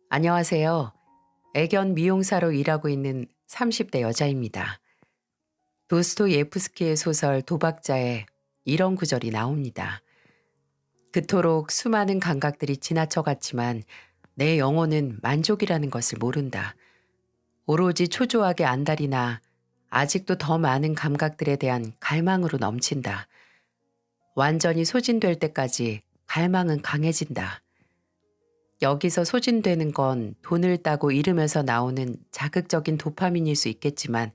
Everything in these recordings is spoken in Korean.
안녕하세요. 애견 미용사로 일하고 있는 30대 여자입니다. 도스토예프스키의 소설 도박자에 이런 구절이 나옵니다. 그토록 수많은 감각들이 지나쳐 갔지만 내 영혼은 만족이라는 것을 모른다. 오로지 초조하게 안달이나 아직도 더 많은 감각들에 대한 갈망으로 넘친다. 완전히 소진될 때까지 갈망은 강해진다. 여기서 소진되는 건 돈을 따고 잃으면서 나오는 자극적인 도파민일 수 있겠지만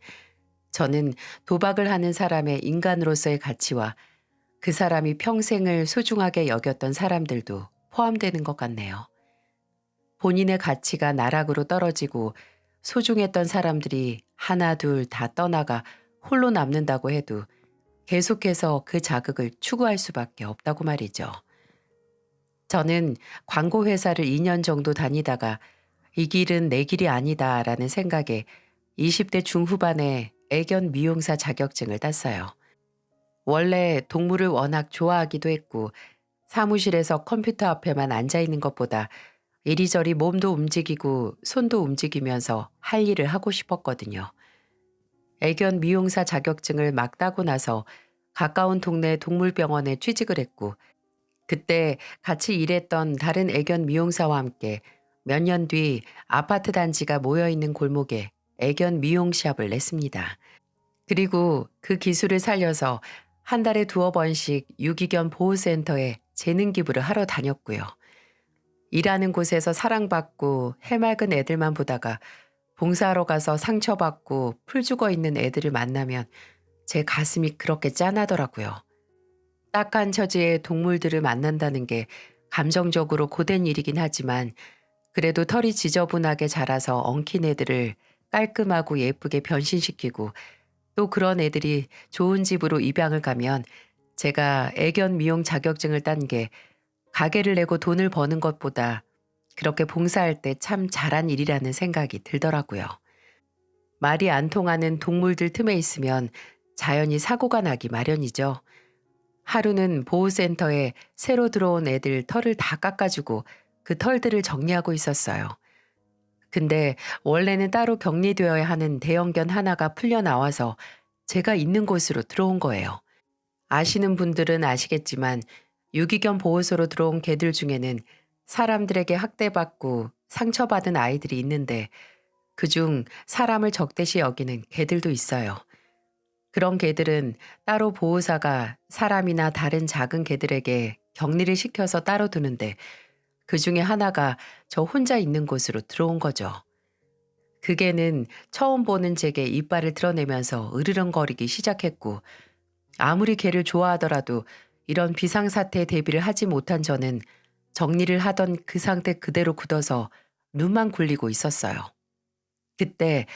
저는 도박을 하는 사람의 인간으로서의 가치와 그 사람이 평생을 소중하게 여겼던 사람들도 포함되는 것 같네요. 본인의 가치가 나락으로 떨어지고 소중했던 사람들이 하나 둘 다 떠나가 홀로 남는다고 해도 계속해서 그 자극을 추구할 수밖에 없다고 말이죠. 저는 광고 회사를 2년 정도 다니다가 이 길은 내 길이 아니다라는 생각에 20대 중후반에 애견 미용사 자격증을 땄어요. 원래 동물을 워낙 좋아하기도 했고 사무실에서 컴퓨터 앞에만 앉아 있는 것보다 이리저리 몸도 움직이고 손도 움직이면서 할 일을 하고 싶었거든요. 애견 미용사 자격증을 막 따고 나서 가까운 동네 동물병원에 취직을 했고 그때 같이 일했던 다른 애견 미용사와 함께 몇 년 뒤 아파트 단지가 모여 있는 골목에 애견 미용샵을 냈습니다. 그리고 그 기술을 살려서 한 달에 두어 번씩 유기견 보호센터에 재능 기부를 하러 다녔고요. 일하는 곳에서 사랑받고 해맑은 애들만 보다가 봉사하러 가서 상처받고 풀 죽어 있는 애들을 만나면 제 가슴이 그렇게 짠하더라고요. 딱한 처지의 동물들을 만난다는 게 감정적으로 고된 일이긴 하지만 그래도 털이 지저분하게 자라서 엉킨 애들을 깔끔하고 예쁘게 변신시키고 또 그런 애들이 좋은 집으로 입양을 가면 제가 애견 미용 자격증을 딴 게 가게를 내고 돈을 버는 것보다 그렇게 봉사할 때 참 잘한 일이라는 생각이 들더라고요. 말이 안 통하는 동물들 틈에 있으면 자연히 사고가 나기 마련이죠. 하루는 보호센터에 새로 들어온 애들 털을 다 깎아주고 그 털들을 정리하고 있었어요. 근데 원래는 따로 격리되어야 하는 대형견 하나가 풀려 나와서 제가 있는 곳으로 들어온 거예요. 아시는 분들은 아시겠지만 유기견 보호소로 들어온 개들 중에는 사람들에게 학대받고 상처받은 아이들이 있는데 그중 사람을 적대시 여기는 개들도 있어요. 그런 개들은 따로 보호사가 사람이나 다른 작은 개들에게 격리를 시켜서 따로 두는데 그 중에 하나가 저 혼자 있는 곳으로 들어온 거죠. 그 개는 처음 보는 제게 이빨을 드러내면서 으르렁거리기 시작했고 아무리 개를 좋아하더라도 이런 비상사태에 대비를 하지 못한 저는 정리를 하던 그 상태 그대로 굳어서 눈만 굴리고 있었어요. 그때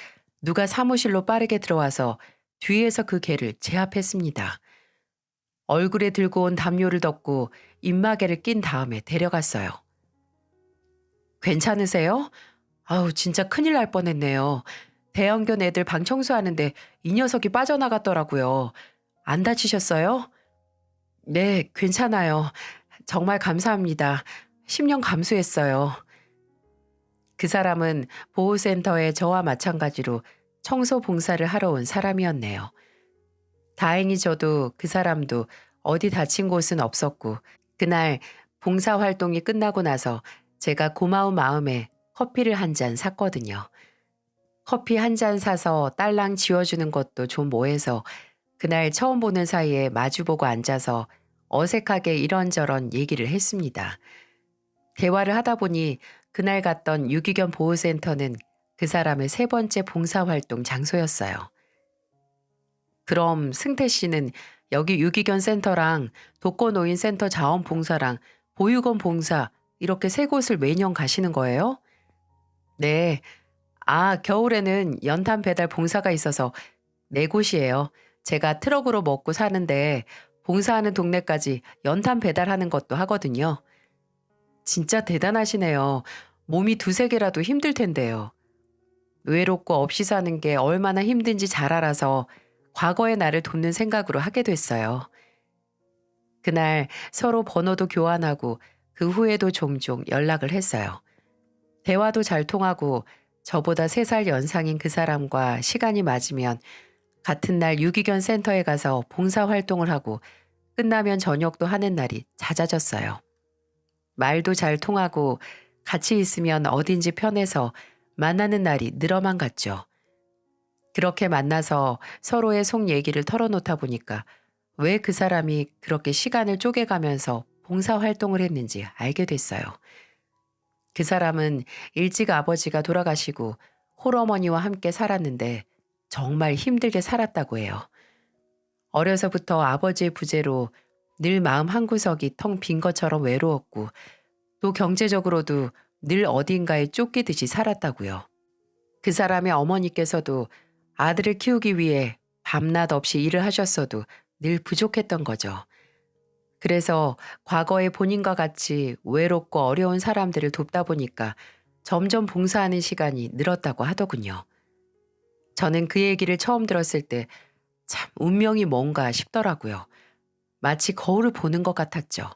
누가 사무실로 빠르게 들어와서 뒤에서 그 개를 제압했습니다. 얼굴에 들고 온 담요를 덮고 입마개를 낀 다음에 데려갔어요. 괜찮으세요? 아우, 진짜 큰일 날 뻔했네요. 대형견 애들 방 청소하는데 이 녀석이 빠져나갔더라고요. 안 다치셨어요? 네, 괜찮아요. 정말 감사합니다. 10년 감수했어요. 그 사람은 보호센터에 저와 마찬가지로 청소 봉사를 하러 온 사람이었네요. 다행히 저도 그 사람도 어디 다친 곳은 없었고 그날 봉사 활동이 끝나고 나서 제가 고마운 마음에 커피를 한 잔 샀거든요. 커피 한 잔 사서 딸랑 지워주는 것도 좀 뭐해서 그날 처음 보는 사이에 마주보고 앉아서 어색하게 이런저런 얘기를 했습니다. 대화를 하다 보니 그날 갔던 유기견 보호센터는 그 사람의 세 번째 봉사활동 장소였어요. 그럼 승태 씨는 여기 유기견 센터랑 독거노인 센터 자원봉사랑 보육원 봉사 이렇게 세 곳을 매년 가시는 거예요? 네. 아, 겨울에는 연탄 배달 봉사가 있어서 네 곳이에요. 제가 트럭으로 먹고 사는데 봉사하는 동네까지 연탄 배달하는 것도 하거든요. 진짜 대단하시네요. 몸이 두세 개라도 힘들 텐데요. 외롭고 없이 사는 게 얼마나 힘든지 잘 알아서 과거의 나를 돕는 생각으로 하게 됐어요. 그날 서로 번호도 교환하고 그 후에도 종종 연락을 했어요. 대화도 잘 통하고 저보다 3살 연상인 그 사람과 시간이 맞으면 같은 날 유기견 센터에 가서 봉사활동을 하고 끝나면 저녁도 하는 날이 잦아졌어요. 말도 잘 통하고 같이 있으면 어딘지 편해서 만나는 날이 늘어만 갔죠. 그렇게 만나서 서로의 속 얘기를 털어놓다 보니까 왜 그 사람이 그렇게 시간을 쪼개가면서 봉사활동을 했는지 알게 됐어요. 그 사람은 일찍 아버지가 돌아가시고 홀어머니와 함께 살았는데 정말 힘들게 살았다고 해요. 어려서부터 아버지의 부재로 늘 마음 한구석이 텅 빈 것처럼 외로웠고 또 경제적으로도 늘 어딘가에 쫓기듯이 살았다고요. 그 사람의 어머니께서도 아들을 키우기 위해 밤낮 없이 일을 하셨어도 늘 부족했던 거죠. 그래서 과거에 본인과 같이 외롭고 어려운 사람들을 돕다 보니까 점점 봉사하는 시간이 늘었다고 하더군요. 저는 그 얘기를 처음 들었을 때 참 운명이 뭔가 싶더라고요. 마치 거울을 보는 것 같았죠.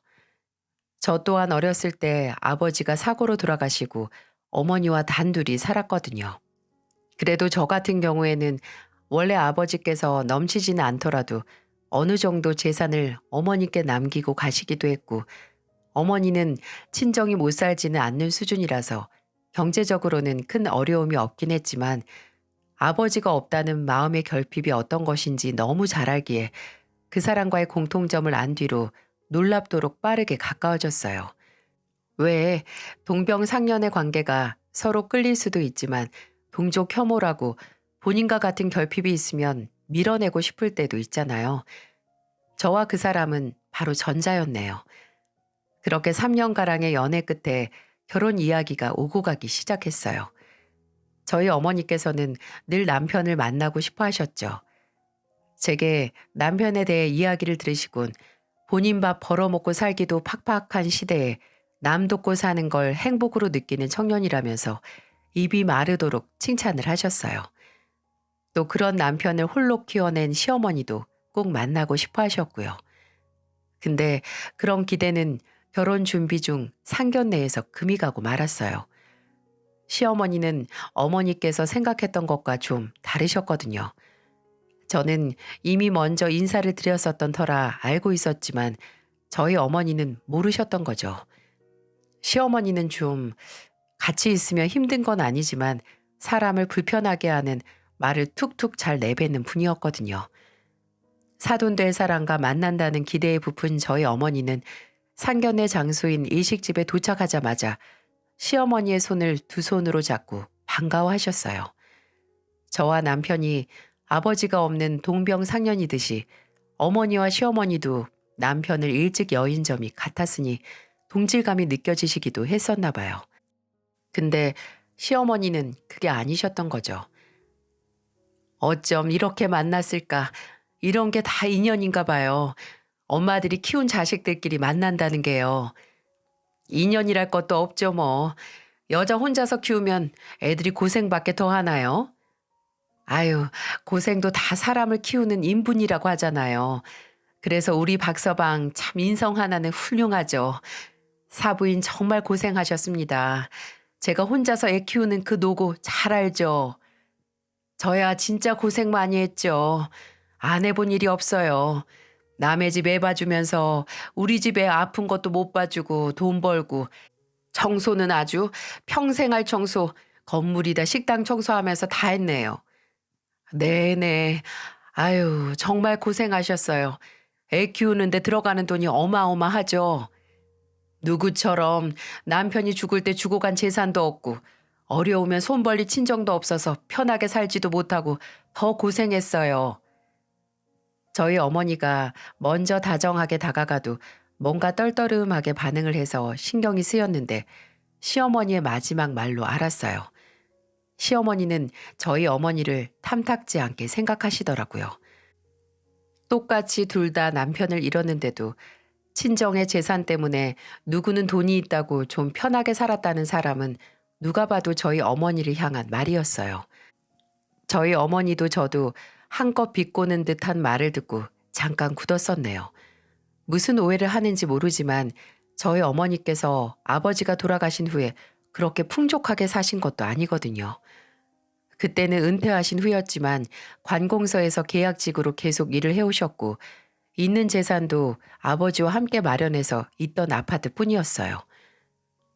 저 또한 어렸을 때 아버지가 사고로 돌아가시고 어머니와 단둘이 살았거든요. 그래도 저 같은 경우에는 원래 아버지께서 넘치지는 않더라도 어느 정도 재산을 어머니께 남기고 가시기도 했고 어머니는 친정이 못 살지는 않는 수준이라서 경제적으로는 큰 어려움이 없긴 했지만 아버지가 없다는 마음의 결핍이 어떤 것인지 너무 잘 알기에 그 사람과의 공통점을 안 뒤로 놀랍도록 빠르게 가까워졌어요. 왜 동병상련의 관계가 서로 끌릴 수도 있지만 동족 혐오라고 본인과 같은 결핍이 있으면 밀어내고 싶을 때도 있잖아요. 저와 그 사람은 바로 전자였네요. 그렇게 3년가량의 연애 끝에 결혼 이야기가 오고 가기 시작했어요. 저희 어머니께서는 늘 남편을 만나고 싶어 하셨죠. 제게 남편에 대해 이야기를 들으시곤 본인 밥 벌어먹고 살기도 팍팍한 시대에 남 돕고 사는 걸 행복으로 느끼는 청년이라면서 입이 마르도록 칭찬을 하셨어요. 또 그런 남편을 홀로 키워낸 시어머니도 꼭 만나고 싶어 하셨고요. 근데 그런 기대는 결혼 준비 중 상견례에서 금이 가고 말았어요. 시어머니는 어머니께서 생각했던 것과 좀 다르셨거든요. 저는 이미 먼저 인사를 드렸었던 터라 알고 있었지만 저희 어머니는 모르셨던 거죠. 시어머니는 좀 같이 있으면 힘든 건 아니지만 사람을 불편하게 하는 말을 툭툭 잘 내뱉는 분이었거든요. 사돈될 사람과 만난다는 기대에 부푼 저희 어머니는 상견례 장소인 일식집에 도착하자마자 시어머니의 손을 두 손으로 잡고 반가워하셨어요. 저와 남편이 아버지가 없는 동병상련이듯이 어머니와 시어머니도 남편을 일찍 여인 점이 같았으니 동질감이 느껴지시기도 했었나 봐요. 근데 시어머니는 그게 아니셨던 거죠. 어쩜 이렇게 만났을까? 이런 게 다 인연인가 봐요. 엄마들이 키운 자식들끼리 만난다는 게요. 인연이랄 것도 없죠 뭐. 여자 혼자서 키우면 애들이 고생밖에 더 하나요? 아유, 고생도 다 사람을 키우는 인분이라고 하잖아요. 그래서 우리 박서방 참 인성 하나는 훌륭하죠. 사부인 정말 고생하셨습니다. 제가 혼자서 애 키우는 그 노고 잘 알죠. 저야 진짜 고생 많이 했죠. 안 해본 일이 없어요. 남의 집 애 봐주면서 우리 집에 아픈 것도 못 봐주고 돈 벌고 청소는 아주 평생 할 청소, 건물이다 식당 청소하면서 다 했네요. 네네. 아유, 정말 고생하셨어요. 애 키우는데 들어가는 돈이 어마어마하죠. 누구처럼 남편이 죽을 때 주고 간 재산도 없고 어려우면 손 벌릴 친정도 없어서 편하게 살지도 못하고 더 고생했어요. 저희 어머니가 먼저 다정하게 다가가도 뭔가 떨떠름하게 반응을 해서 신경이 쓰였는데 시어머니의 마지막 말로 알았어요. 시어머니는 저희 어머니를 탐탁지 않게 생각하시더라고요. 똑같이 둘 다 남편을 잃었는데도 친정의 재산 때문에 누구는 돈이 있다고 좀 편하게 살았다는 사람은 누가 봐도 저희 어머니를 향한 말이었어요. 저희 어머니도 저도 한껏 비꼬는 듯한 말을 듣고 잠깐 굳었었네요. 무슨 오해를 하는지 모르지만 저희 어머니께서 아버지가 돌아가신 후에 그렇게 풍족하게 사신 것도 아니거든요. 그때는 은퇴하신 후였지만 관공서에서 계약직으로 계속 일을 해오셨고 있는 재산도 아버지와 함께 마련해서 있던 아파트뿐이었어요.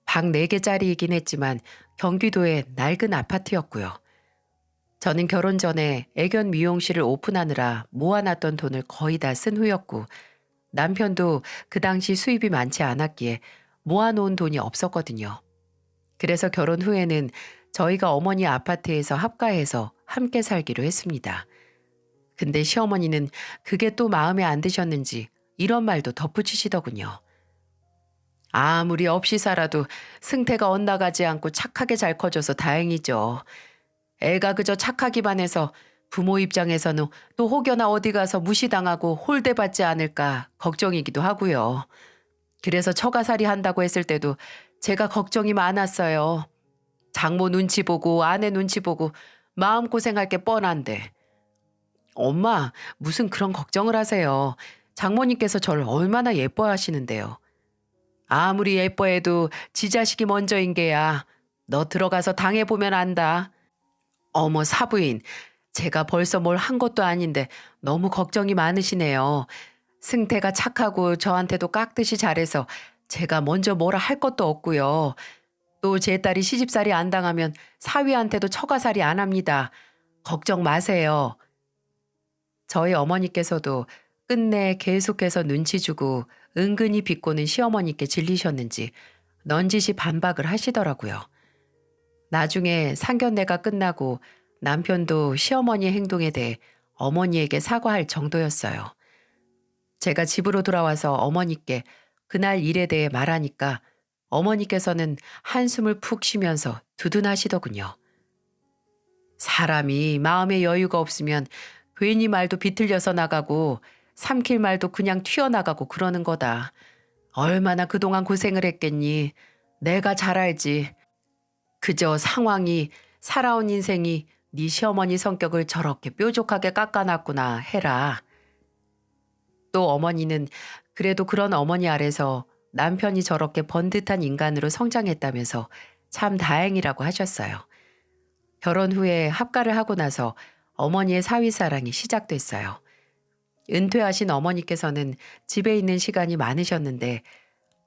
방 4개짜리이긴 했지만 경기도의 낡은 아파트였고요. 저는 결혼 전에 애견 미용실을 오픈하느라 모아놨던 돈을 거의 다 쓴 후였고 남편도 그 당시 수입이 많지 않았기에 모아놓은 돈이 없었거든요. 그래서 결혼 후에는 저희가 어머니 아파트에서 합가해서 함께 살기로 했습니다. 근데 시어머니는 그게 또 마음에 안 드셨는지 이런 말도 덧붙이시더군요. 아무리 없이 살아도 승태가 엇나가지 않고 착하게 잘 커져서 다행이죠. 애가 그저 착하기만 해서 부모 입장에서는 또 혹여나 어디 가서 무시당하고 홀대받지 않을까 걱정이기도 하고요. 그래서 처가살이 한다고 했을 때도 제가 걱정이 많았어요. 장모 눈치 보고 아내 눈치 보고 마음고생할 게 뻔한데. 엄마, 무슨 그런 걱정을 하세요. 장모님께서 저를 얼마나 예뻐하시는데요. 아무리 예뻐해도 지 자식이 먼저인 게야. 너 들어가서 당해보면 안다. 어머 사부인, 제가 벌써 뭘 한 것도 아닌데 너무 걱정이 많으시네요. 승태가 착하고 저한테도 깍듯이 잘해서 제가 먼저 뭐라 할 것도 없고요. 또 제 딸이 시집살이 안 당하면 사위한테도 처가살이 안 합니다. 걱정 마세요. 저희 어머니께서도 끝내 계속해서 눈치 주고 은근히 비꼬는 시어머니께 질리셨는지 넌지시 반박을 하시더라고요. 나중에 상견례가 끝나고 남편도 시어머니의 행동에 대해 어머니에게 사과할 정도였어요. 제가 집으로 돌아와서 어머니께 그날 일에 대해 말하니까 어머니께서는 한숨을 푹 쉬면서 두둔하시더군요. 사람이 마음의 여유가 없으면 괜히 말도 비틀려서 나가고 삼킬 말도 그냥 튀어나가고 그러는 거다. 얼마나 그동안 고생을 했겠니. 내가 잘 알지. 그저 상황이 살아온 인생이 네 시어머니 성격을 저렇게 뾰족하게 깎아놨구나 해라. 또 어머니는 그래도 그런 어머니 아래서 남편이 저렇게 번듯한 인간으로 성장했다면서 참 다행이라고 하셨어요. 결혼 후에 합가를 하고 나서 어머니의 사위사랑이 시작됐어요. 은퇴하신 어머니께서는 집에 있는 시간이 많으셨는데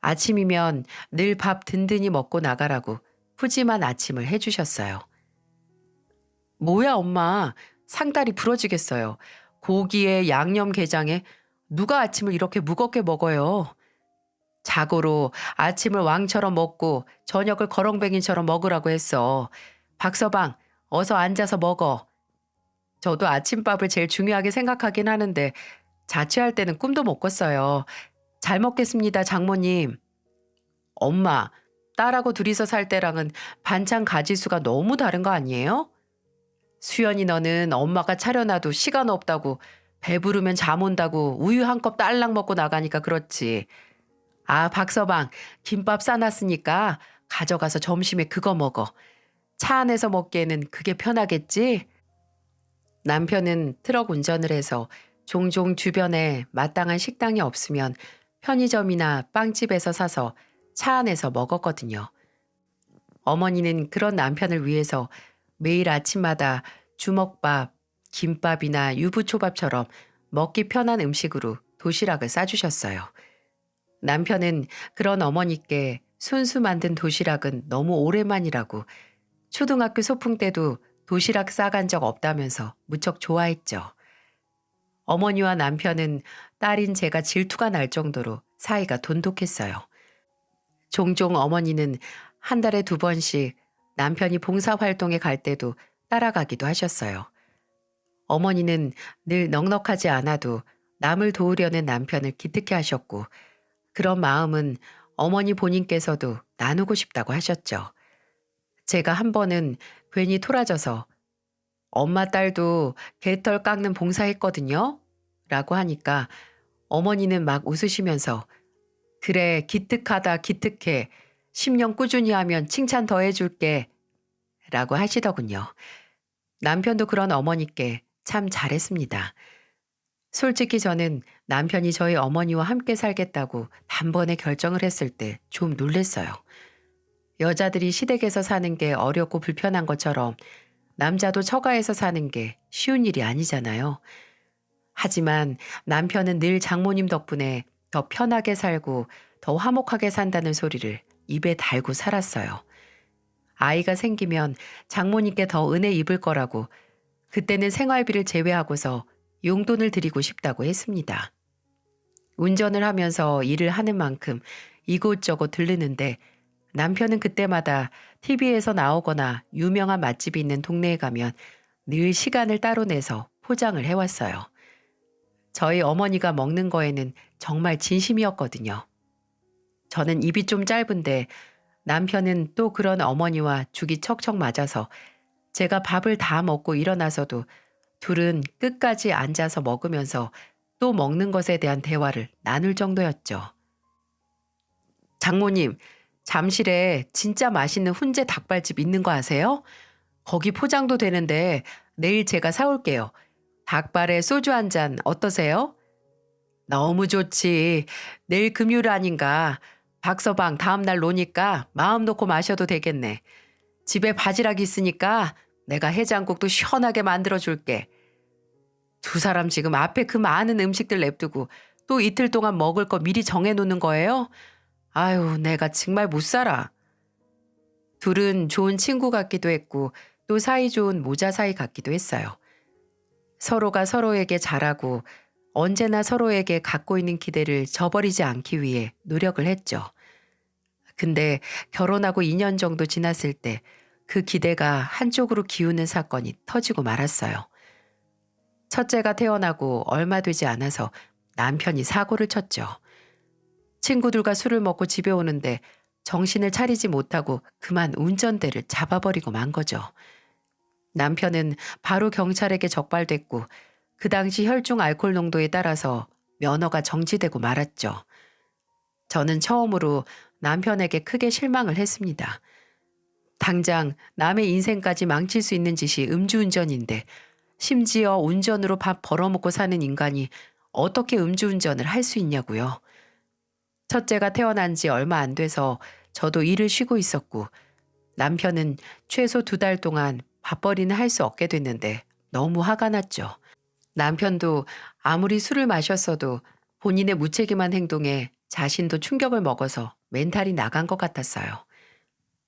아침이면 늘 밥 든든히 먹고 나가라고 푸짐한 아침을 해주셨어요. 뭐야 엄마, 상다리 부러지겠어요. 고기에 양념게장에 누가 아침을 이렇게 무겁게 먹어요. 자고로 아침을 왕처럼 먹고 저녁을 거렁뱅이처럼 먹으라고 했어. 박서방, 어서 앉아서 먹어. 저도 아침밥을 제일 중요하게 생각하긴 하는데 자취할 때는 꿈도 못 꿨어요. 잘 먹겠습니다, 장모님. 엄마, 딸하고 둘이서 살 때랑은 반찬 가지수가 너무 다른 거 아니에요? 수연이 너는 엄마가 차려놔도 시간 없다고 배부르면 잠 온다고 우유 한 컵 딸랑 먹고 나가니까 그렇지. 아, 박서방, 김밥 싸놨으니까 가져가서 점심에 그거 먹어. 차 안에서 먹기에는 그게 편하겠지? 남편은 트럭 운전을 해서 종종 주변에 마땅한 식당이 없으면 편의점이나 빵집에서 사서 차 안에서 먹었거든요. 어머니는 그런 남편을 위해서 매일 아침마다 주먹밥, 김밥이나 유부초밥처럼 먹기 편한 음식으로 도시락을 싸주셨어요. 남편은 그런 어머니께 손수 만든 도시락은 너무 오랜만이라고 초등학교 소풍 때도 도시락 싸간 적 없다면서 무척 좋아했죠. 어머니와 남편은 딸인 제가 질투가 날 정도로 사이가 돈독했어요. 종종 어머니는 한 달에 2번씩 남편이 봉사활동에 갈 때도 따라가기도 하셨어요. 어머니는 늘 넉넉하지 않아도 남을 도우려는 남편을 기특해 하셨고 그런 마음은 어머니 본인께서도 나누고 싶다고 하셨죠. 제가 한 번은 괜히 토라져서 엄마 딸도 개털 깎는 봉사했거든요. 라고 하니까 어머니는 막 웃으시면서 그래 기특하다 기특해 10년 꾸준히 하면 칭찬 더 해줄게 라고 하시더군요. 남편도 그런 어머니께 참 잘했습니다. 솔직히 저는 남편이 저희 어머니와 함께 살겠다고 단번에 결정을 했을 때 좀 놀랬어요. 여자들이 시댁에서 사는 게 어렵고 불편한 것처럼 남자도 처가에서 사는 게 쉬운 일이 아니잖아요. 하지만 남편은 늘 장모님 덕분에 더 편하게 살고 더 화목하게 산다는 소리를 입에 달고 살았어요. 아이가 생기면 장모님께 더 은혜 입을 거라고 그때는 생활비를 제외하고서 용돈을 드리고 싶다고 했습니다. 운전을 하면서 일을 하는 만큼 이곳저곳 들르는데 남편은 그때마다 TV에서 나오거나 유명한 맛집이 있는 동네에 가면 늘 시간을 따로 내서 포장을 해왔어요. 저희 어머니가 먹는 거에는 정말 진심이었거든요. 저는 입이 좀 짧은데 남편은 또 그런 어머니와 죽이 척척 맞아서 제가 밥을 다 먹고 일어나서도 둘은 끝까지 앉아서 먹으면서 또 먹는 것에 대한 대화를 나눌 정도였죠. 장모님, 잠실에 진짜 맛있는 훈제 닭발집 있는 거 아세요? 거기 포장도 되는데 내일 제가 사올게요. 닭발에 소주 한 잔 어떠세요? 너무 좋지. 내일 금요일 아닌가. 박서방 다음날 노니까 마음 놓고 마셔도 되겠네. 집에 바지락 있으니까 내가 해장국도 시원하게 만들어 줄게. 두 사람 지금 앞에 그 많은 음식들 냅두고 또 이틀 동안 먹을 거 미리 정해 놓는 거예요? 아유, 내가 정말 못 살아. 둘은 좋은 친구 같기도 했고 또 사이 좋은 모자 사이 같기도 했어요. 서로가 서로에게 잘하고 언제나 서로에게 갖고 있는 기대를 저버리지 않기 위해 노력을 했죠. 근데 결혼하고 2년 정도 지났을 때 그 기대가 한쪽으로 기우는 사건이 터지고 말았어요. 첫째가 태어나고 얼마 되지 않아서 남편이 사고를 쳤죠. 친구들과 술을 먹고 집에 오는데 정신을 차리지 못하고 그만 운전대를 잡아버리고 만 거죠. 남편은 바로 경찰에게 적발됐고 그 당시 혈중 알코올 농도에 따라서 면허가 정지되고 말았죠. 저는 처음으로 남편에게 크게 실망을 했습니다. 당장 남의 인생까지 망칠 수 있는 짓이 음주운전인데 심지어 운전으로 밥 벌어먹고 사는 인간이 어떻게 음주운전을 할 수 있냐고요. 첫째가 태어난 지 얼마 안 돼서 저도 일을 쉬고 있었고 남편은 최소 2달 동안 밥벌이는 할 수 없게 됐는데 너무 화가 났죠. 남편도 아무리 술을 마셨어도 본인의 무책임한 행동에 자신도 충격을 먹어서 멘탈이 나간 것 같았어요.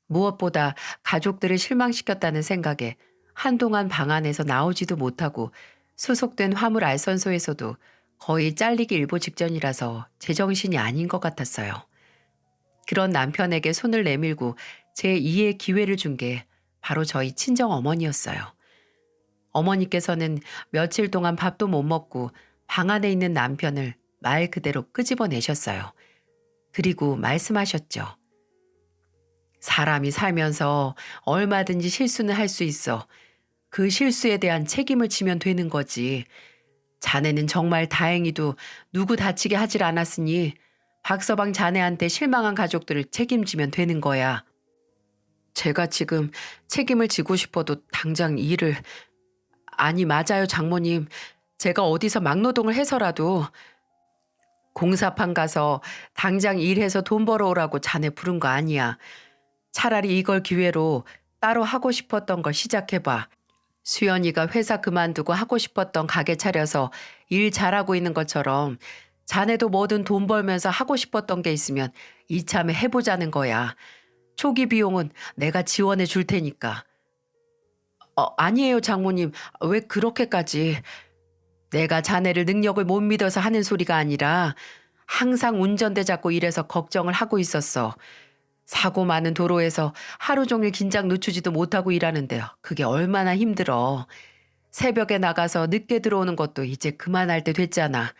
무엇보다 가족들을 실망시켰다는 생각에 한동안 방 안에서 나오지도 못하고 수속된 화물 알선소에서도 거의 잘리기 일보 직전이라서 제정신이 아닌 것 같았어요. 그런 남편에게 손을 내밀고 제2의 기회를 준 게 바로 저희 친정 어머니였어요. 어머니께서는 며칠 동안 밥도 못 먹고 방 안에 있는 남편을 말 그대로 끄집어내셨어요. 그리고 말씀하셨죠. 사람이 살면서 얼마든지 실수는 할 수 있어. 그 실수에 대한 책임을 지면 되는 거지. 자네는 정말 다행히도 누구 다치게 하질 않았으니 박서방 자네한테 실망한 가족들을 책임지면 되는 거야. 제가 지금 책임을 지고 싶어도 당장 일을... 아니 맞아요 장모님. 제가 어디서 막노동을 해서라도 공사판 가서 당장 일해서 돈 벌어오라고 자네 부른 거 아니야. 차라리 이걸 기회로 따로 하고 싶었던 걸 시작해봐. 수연이가 회사 그만두고 하고 싶었던 가게 차려서 일 잘하고 있는 것처럼 자네도 뭐든 돈 벌면서 하고 싶었던 게 있으면 이참에 해보자는 거야. 초기 비용은 내가 지원해 줄 테니까. 아니에요 장모님. 왜 그렇게까지. 내가 자네를 능력을 못 믿어서 하는 소리가 아니라 항상 운전대 잡고 일해서 걱정을 하고 있었어. 사고 많은 도로에서 하루 종일 긴장 늦추지도 못하고 일하는데 그게 얼마나 힘들어. 새벽에 나가서 늦게 들어오는 것도 이제 그만할 때 됐잖아.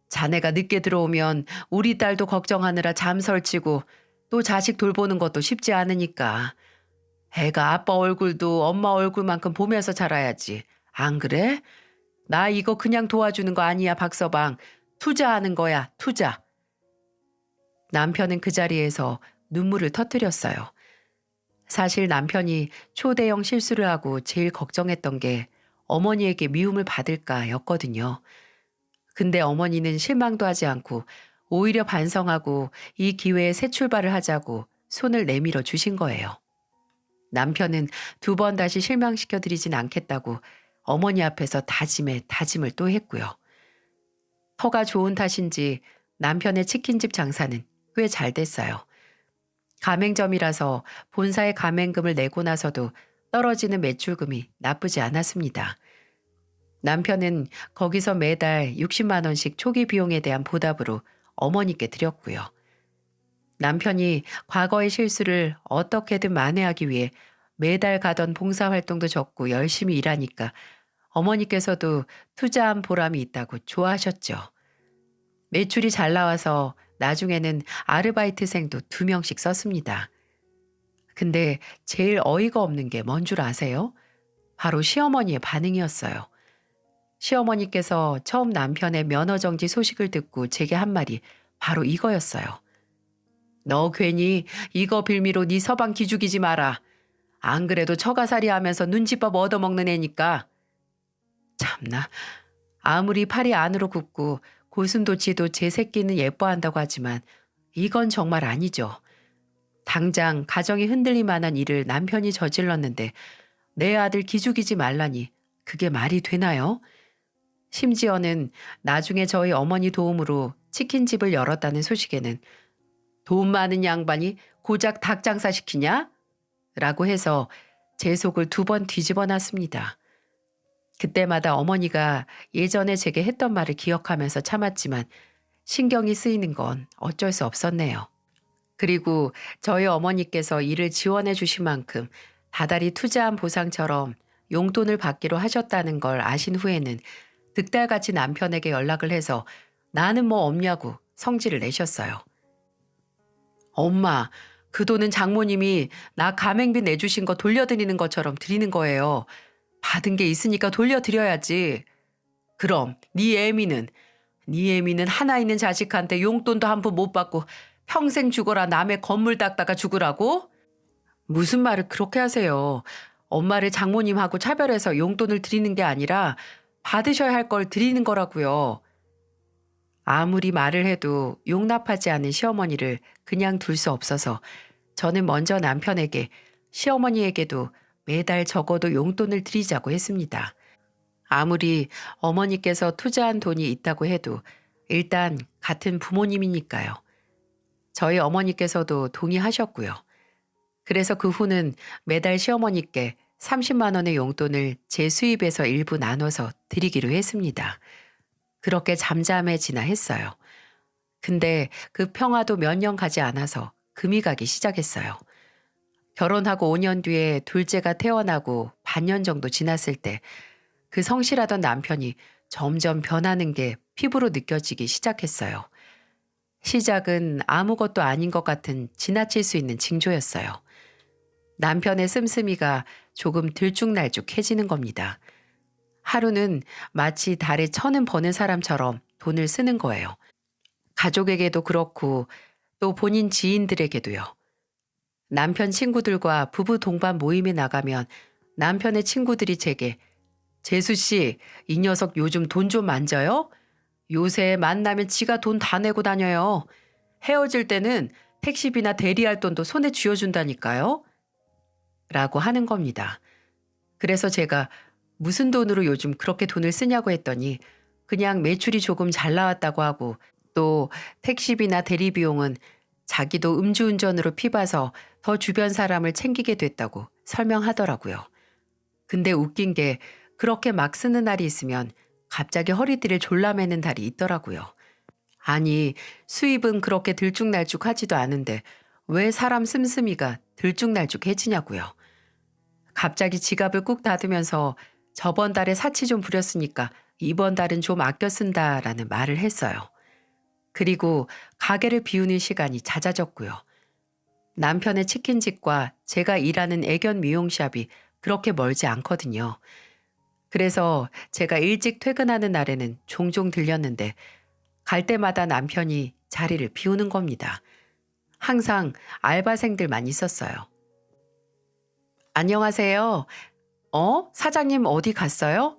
자네가 늦게 들어오면 우리 딸도 걱정하느라 잠 설치고 또 자식 돌보는 것도 쉽지 않으니까. 애가 아빠 얼굴도 엄마 얼굴만큼 보면서 자라야지. 안 그래? 나 이거 그냥 도와주는 거 아니야 박서방. 투자하는 거야 투자. 남편은 그 자리에서 눈물을 터뜨렸어요. 사실 남편이 초대형 실수를 하고 제일 걱정했던 게 어머니에게 미움을 받을까였거든요. 근데 어머니는 실망도 하지 않고 오히려 반성하고 이 기회에 새 출발을 하자고 손을 내밀어 주신 거예요. 남편은 2번 다시 실망시켜드리진 않겠다고 어머니 앞에서 다짐에 다짐을 또 했고요. 터가 좋은 탓인지 남편의 치킨집 장사는 꽤 잘 됐어요. 가맹점이라서 본사에 가맹금을 내고 나서도 떨어지는 매출금이 나쁘지 않았습니다. 남편은 거기서 매달 60만 원씩 초기 비용에 대한 보답으로 어머니께 드렸고요. 남편이 과거의 실수를 어떻게든 만회하기 위해 매달 가던 봉사활동도 적고 열심히 일하니까 어머니께서도 투자한 보람이 있다고 좋아하셨죠. 매출이 잘 나와서 나중에는 아르바이트생도 2명씩 썼습니다. 근데 제일 어이가 없는 게 뭔 줄 아세요? 바로 시어머니의 반응이었어요. 시어머니께서 처음 남편의 면허정지 소식을 듣고 제게 한 말이 바로 이거였어요. 너 괜히 이거 빌미로 네 서방 기죽이지 마라. 안 그래도 처가살이 하면서 눈치밥 얻어먹는 애니까. 참나, 아무리 팔이 안으로 굽고 고슴도치도 제 새끼는 예뻐한다고 하지만 이건 정말 아니죠. 당장 가정이 흔들릴 만한 일을 남편이 저질렀는데 내 아들 기죽이지 말라니 그게 말이 되나요? 심지어는 나중에 저희 어머니 도움으로 치킨집을 열었다는 소식에는 돈 많은 양반이 고작 닭 장사 시키냐? 라고 해서 제 속을 2번 뒤집어 놨습니다. 그때마다 어머니가 예전에 제게 했던 말을 기억하면서 참았지만 신경이 쓰이는 건 어쩔 수 없었네요. 그리고 저희 어머니께서 이를 지원해 주신 만큼 다달이 투자한 보상처럼 용돈을 받기로 하셨다는 걸 아신 후에는 득달같이 남편에게 연락을 해서 나는 뭐 없냐고 성질을 내셨어요. 엄마, 그 돈은 장모님이 나 가맹비 내주신 거 돌려드리는 것처럼 드리는 거예요. 받은 게 있으니까 돌려드려야지. 그럼 네 애미는 하나 있는 자식한테 용돈도 한 푼 못 받고 평생 죽어라 남의 건물 닦다가 죽으라고? 무슨 말을 그렇게 하세요. 엄마를 장모님하고 차별해서 용돈을 드리는 게 아니라 받으셔야 할 걸 드리는 거라고요. 아무리 말을 해도 용납하지 않은 시어머니를 그냥 둘 수 없어서 저는 먼저 남편에게 시어머니에게도 매달 적어도 용돈을 드리자고 했습니다. 아무리 어머니께서 투자한 돈이 있다고 해도 일단 같은 부모님이니까요. 저희 어머니께서도 동의하셨고요. 그래서 그 후는 매달 시어머니께 30만 원의 용돈을 제 수입에서 일부 나눠서 드리기로 했습니다. 그렇게 잠잠해지나 했어요. 근데 그 평화도 몇 년 가지 않아서 금이 가기 시작했어요. 결혼하고 5년 뒤에 둘째가 태어나고 반년 정도 지났을 때 그 성실하던 남편이 점점 변하는 게 피부로 느껴지기 시작했어요. 시작은 아무것도 아닌 것 같은 지나칠 수 있는 징조였어요. 남편의 씀씀이가 조금 들쭉날쭉해지는 겁니다. 하루는 마치 달에 1,000은 버는 사람처럼 돈을 쓰는 거예요. 가족에게도 그렇고 또 본인 지인들에게도요. 남편 친구들과 부부 동반 모임에 나가면 남편의 친구들이 제게 재수 씨, 이 녀석 요즘 돈 좀 만져요? 요새 만나면 지가 돈 다 내고 다녀요. 헤어질 때는 택시비나 대리할 돈도 손에 쥐어준다니까요. 라고 하는 겁니다. 그래서 제가 무슨 돈으로 요즘 그렇게 돈을 쓰냐고 했더니 그냥 매출이 조금 잘 나왔다고 하고 또 택시비나 대리 비용은 자기도 음주운전으로 피봐서 더 주변 사람을 챙기게 됐다고 설명하더라고요. 근데 웃긴 게 그렇게 막 쓰는 날이 있으면 갑자기 허리띠를 졸라매는 달이 있더라고요. 아니, 수입은 그렇게 들쭉날쭉하지도 않은데 왜 사람 씀씀이가 들쭉날쭉해지냐고요. 갑자기 지갑을 꾹 닫으면서 저번 달에 사치 좀 부렸으니까 이번 달은 좀 아껴 쓴다라는 말을 했어요. 그리고 가게를 비우는 시간이 잦아졌고요. 남편의 치킨집과 제가 일하는 애견 미용샵이 그렇게 멀지 않거든요. 그래서 제가 일찍 퇴근하는 날에는 종종 들렸는데 갈 때마다 남편이 자리를 비우는 겁니다. 항상 알바생들만 있었어요. 안녕하세요. 사장님 어디 갔어요?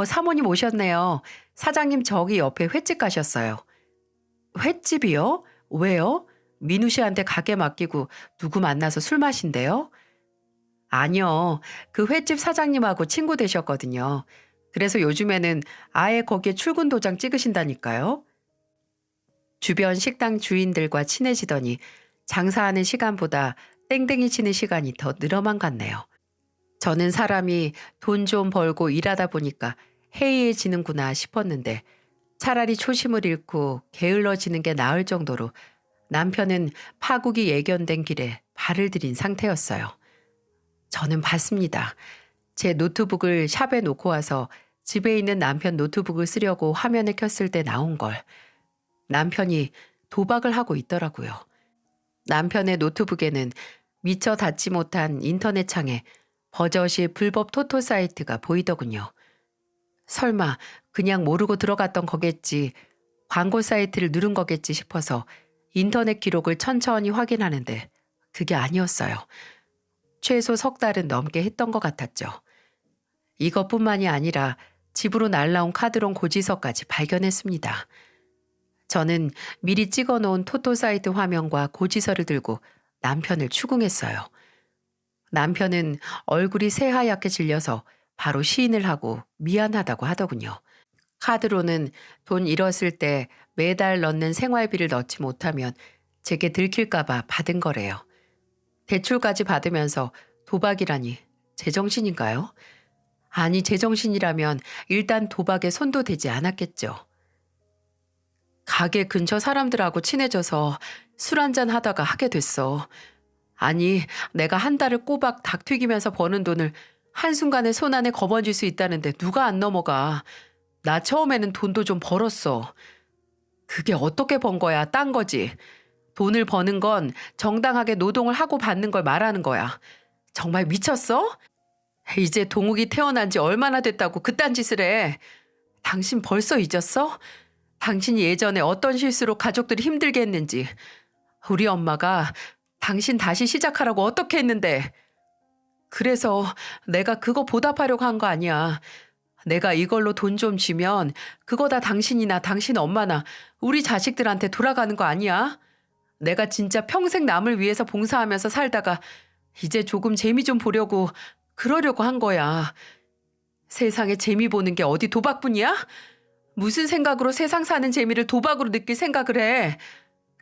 사모님 오셨네요. 사장님 저기 옆에 횟집 가셨어요. 횟집이요? 왜요? 민우 씨한테 가게 맡기고 누구 만나서 술 마신대요? 아니요. 그 횟집 사장님하고 친구 되셨거든요. 그래서 요즘에는 아예 거기에 출근 도장 찍으신다니까요. 주변 식당 주인들과 친해지더니 장사하는 시간보다 땡땡이 치는 시간이 더 늘어만 갔네요. 저는 사람이 돈 좀 벌고 일하다 보니까 해이해지는구나 싶었는데 차라리 초심을 잃고 게을러지는 게 나을 정도로 남편은 파국이 예견된 길에 발을 들인 상태였어요. 저는 봤습니다. 제 노트북을 샵에 놓고 와서 집에 있는 남편 노트북을 쓰려고 화면을 켰을 때 나온 걸. 남편이 도박을 하고 있더라고요. 남편의 노트북에는 미처 닿지 못한 인터넷 창에 버젓이 불법 토토 사이트가 보이더군요. 설마 그냥 모르고 들어갔던 거겠지, 광고 사이트를 누른 거겠지 싶어서 인터넷 기록을 천천히 확인하는데 그게 아니었어요. 최소 석 달은 넘게 했던 것 같았죠. 이것뿐만이 아니라 집으로 날라온 카드론 고지서까지 발견했습니다. 저는 미리 찍어놓은 토토 사이트 화면과 고지서를 들고 남편을 추궁했어요. 남편은 얼굴이 새하얗게 질려서 바로 시인을 하고 미안하다고 하더군요. 카드로는 돈 잃었을 때 매달 넣는 생활비를 넣지 못하면 제게 들킬까봐 받은 거래요. 대출까지 받으면서 도박이라니 제정신인가요? 아니, 제정신이라면 일단 도박에 손도 대지 않았겠죠. 가게 근처 사람들하고 친해져서 술 한잔 하다가 하게 됐어. 아니, 내가 한 달을 꼬박 닭 튀기면서 버는 돈을 한순간에 손 안에 거머쥘 수 있다는데 누가 안 넘어가. 나 처음에는 돈도 좀 벌었어. 그게 어떻게 번 거야? 딴 거지. 돈을 버는 건 정당하게 노동을 하고 받는 걸 말하는 거야. 정말 미쳤어? 이제 동욱이 태어난 지 얼마나 됐다고 그딴 짓을 해. 당신 벌써 잊었어? 당신이 예전에 어떤 실수로 가족들이 힘들게 했는지. 우리 엄마가 당신 다시 시작하라고 어떻게 했는데. 그래서 내가 그거 보답하려고 한 거 아니야. 내가 이걸로 돈 좀 쥐면 그거 다 당신이나 당신 엄마나 우리 자식들한테 돌아가는 거 아니야? 내가 진짜 평생 남을 위해서 봉사하면서 살다가 이제 조금 재미 좀 보려고 그러려고 한 거야. 세상에 재미 보는 게 어디 도박뿐이야? 무슨 생각으로 세상 사는 재미를 도박으로 느낄 생각을 해.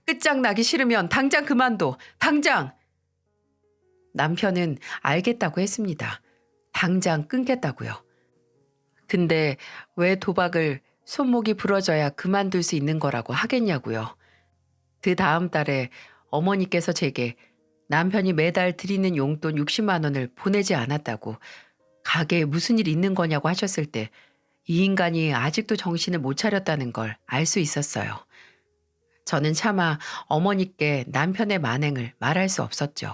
끝장나기 싫으면 당장 그만둬. 당장. 남편은 알겠다고 했습니다. 당장 끊겠다고요. 근데 왜 도박을 손목이 부러져야 그만둘 수 있는 거라고 하겠냐고요. 그 다음 달에 어머니께서 제게 남편이 매달 드리는 용돈 60만 원을 보내지 않았다고 가게에 무슨 일 있는 거냐고 하셨을 때 이 인간이 아직도 정신을 못 차렸다는 걸 알 수 있었어요. 저는 차마 어머니께 남편의 만행을 말할 수 없었죠.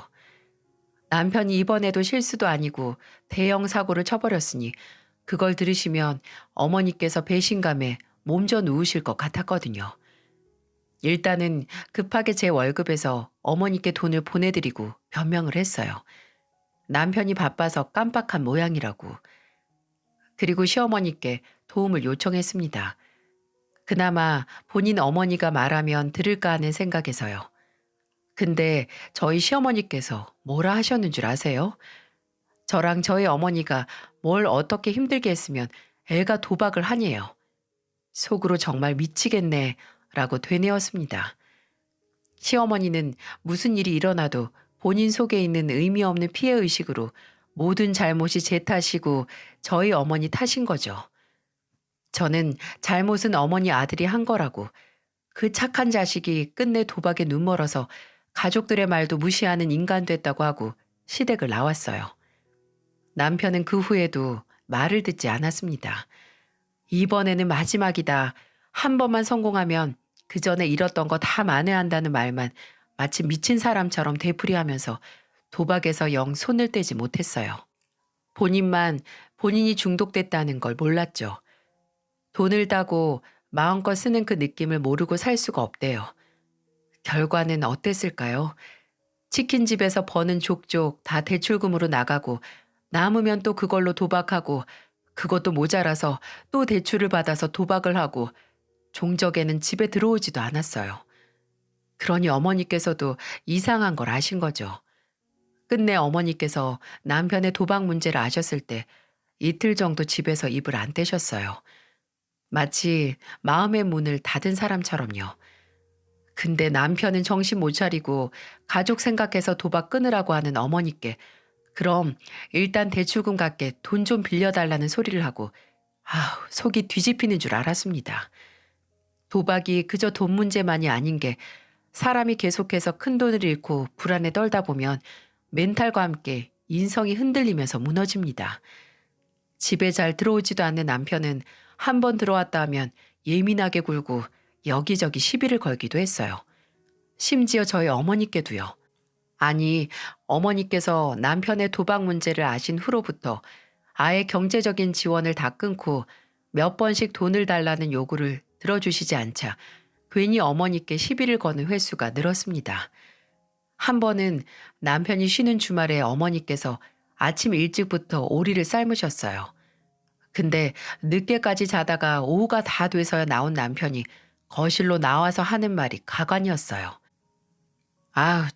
남편이 이번에도 실수도 아니고 대형 사고를 쳐버렸으니 그걸 들으시면 어머니께서 배신감에 몸져 누우실 것 같았거든요. 일단은 급하게 제 월급에서 어머니께 돈을 보내드리고 변명을 했어요. 남편이 바빠서 깜빡한 모양이라고. 그리고 시어머니께 도움을 요청했습니다. 그나마 본인 어머니가 말하면 들을까 하는 생각에서요. 근데 저희 시어머니께서 뭐라 하셨는 줄 아세요? 저랑 저희 어머니가 뭘 어떻게 힘들게 했으면 애가 도박을 하니에요. 속으로 정말 미치겠네 라고 되뇌었습니다. 시어머니는 무슨 일이 일어나도 본인 속에 있는 의미 없는 피해의식으로 모든 잘못이 제 탓이고 저희 어머니 탓인 거죠. 저는 잘못은 어머니 아들이 한 거라고, 그 착한 자식이 끝내 도박에 눈멀어서 가족들의 말도 무시하는 인간 됐다고 하고 시댁을 나왔어요. 남편은 그 후에도 말을 듣지 않았습니다. 이번에는 마지막이다. 한 번만 성공하면 그 전에 잃었던 거 다 만회한다는 말만 마치 미친 사람처럼 되풀이하면서 도박에서 영 손을 떼지 못했어요. 본인만 본인이 중독됐다는 걸 몰랐죠. 돈을 따고 마음껏 쓰는 그 느낌을 모르고 살 수가 없대요. 결과는 어땠을까요? 치킨집에서 버는 족족 다 대출금으로 나가고 남으면 또 그걸로 도박하고 그것도 모자라서 또 대출을 받아서 도박을 하고 종적에는 집에 들어오지도 않았어요. 그러니 어머니께서도 이상한 걸 아신 거죠. 끝내 어머니께서 남편의 도박 문제를 아셨을 때 이틀 정도 집에서 입을 안 떼셨어요. 마치 마음의 문을 닫은 사람처럼요. 근데 남편은 정신 못 차리고 가족 생각해서 도박 끊으라고 하는 어머니께 그럼 일단 대출금 갚게 돈 좀 빌려달라는 소리를 하고 속이 뒤집히는 줄 알았습니다. 도박이 그저 돈 문제만이 아닌 게 사람이 계속해서 큰 돈을 잃고 불안에 떨다 보면 멘탈과 함께 인성이 흔들리면서 무너집니다. 집에 잘 들어오지도 않는 남편은 한 번 들어왔다 하면 예민하게 굴고 여기저기 시비를 걸기도 했어요. 심지어 저희 어머니께도요. 아니, 어머니께서 남편의 도박 문제를 아신 후로부터 아예 경제적인 지원을 다 끊고 몇 번씩 돈을 달라는 요구를 들어주시지 않자 괜히 어머니께 시비를 거는 횟수가 늘었습니다. 한 번은 남편이 쉬는 주말에 어머니께서 아침 일찍부터 오리를 삶으셨어요. 근데 늦게까지 자다가 오후가 다 돼서야 나온 남편이 거실로 나와서 하는 말이 가관이었어요.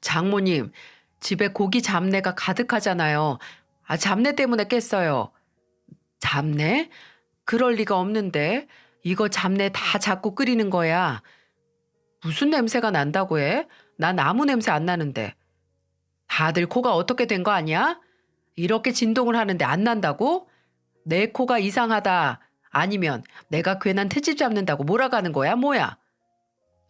장모님, 집에 고기 잡내가 가득하잖아요. 잡내 때문에 깼어요. 잡내? 그럴 리가 없는데. 이거 잡내 다 잡고 끓이는 거야. 무슨 냄새가 난다고 해? 난 아무 냄새 안 나는데. 다들 코가 어떻게 된 거 아니야? 이렇게 진동을 하는데 안 난다고? 내 코가 이상하다. 아니면 내가 괜한 트집 잡는다고 몰아가는 거야, 뭐야?